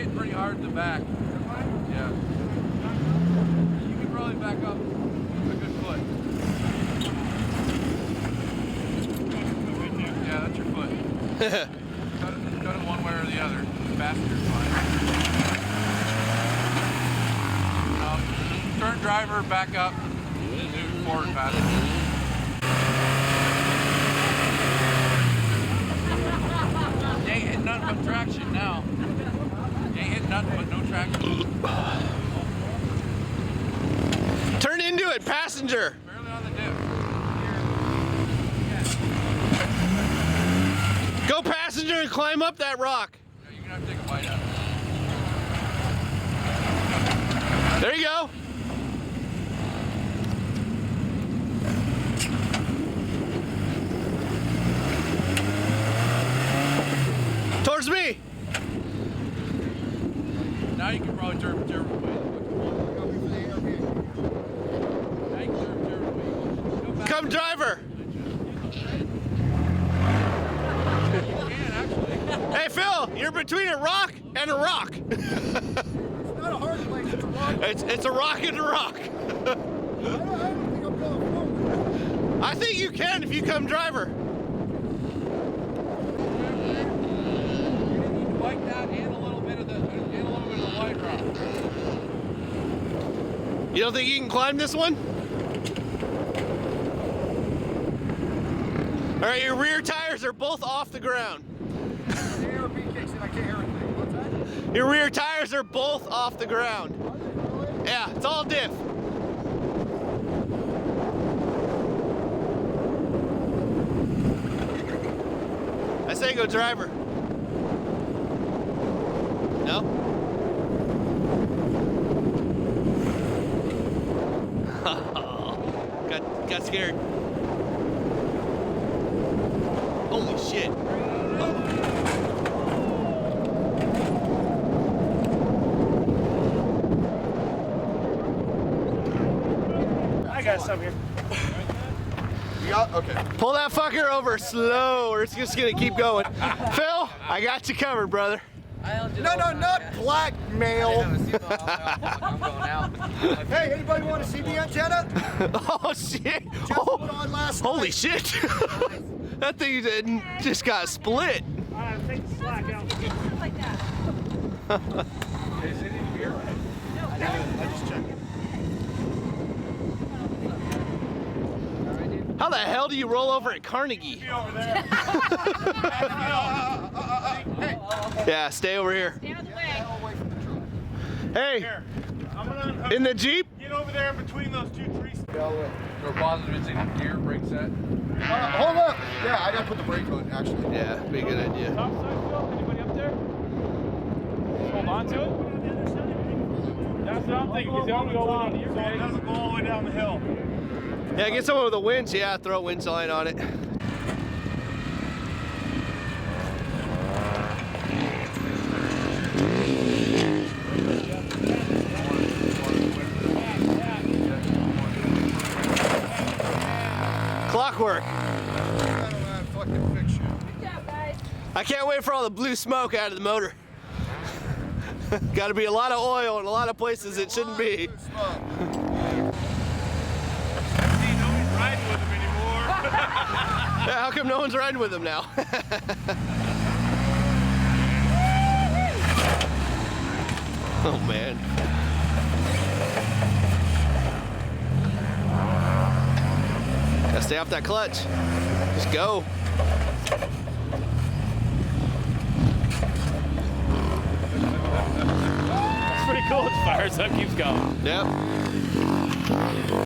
hit pretty hard in the back. Yeah. You can probably back up a good foot. Yeah, that's your foot. cut it one way or the other. Passenger's fine. Turn driver, back up, and do forward passenger. You ain't hitting nothing but traction now. You ain't hitting nothing but no traction. Turn into it, passenger. Barely on the dip. Go passenger and climb up that rock. Yeah, you're gonna have to take a bite out. There you go. Towards me. Now you can probably turn whichever way. Now you can turn whichever way. Go back. Come driver. You can actually. Hey Phil, you're between a rock and a rock. It's not a hard place, it's a rock. It's a rock and a rock. I don't think I'm going forward. I think you can if you come driver. You need to bike that and a little bit of the white rock. You don't think you can climb this one? All right, your rear tires are both off the ground. The ARP kicks in, I can't hear anything. What's that? Your rear tires are both off the ground. Yeah, it's all diff. I say go driver. No? got scared. Holy shit. I got some here. You got, okay. Pull that fucker over slow or it's just gonna keep going. Phil, I got you covered, brother. No, not blackmail. I'm going out. Hey, anybody want to see the antenna? Oh shit. Just put on last Holy night. shit. That thing just got split. Alright, take the slack out. Like that. Is it in here? I just checked it. How the hell do you roll over at Carnegie? Over there. Yeah, stay over here. Stay out of the way. Away from the truck. Hey, Here. I'm gonna unhook. in the Jeep? Get over there between those two trees. Go positive, it's in gear, brake set. Hold up. Yeah, I gotta put the brake on, actually. Yeah, be a good idea. Top side, Phil? Anybody up there? Hold on to it. That's what I'm thinking, because they only go on here, so it doesn't go all the way down the hill. Yeah, get someone with a winch. Yeah, throw a winch line on it. Clockwork. That'll fucking fix you. Good job, guys. I can't wait for all the blue smoke out of the motor. Got to be a lot of oil in a lot of places it shouldn't be. See, nobody's riding with him anymore. Yeah, how come no one's riding with him now? Oh man. Gotta stay off that clutch. Just go. It's pretty cool. It fires up, keeps going. Yep.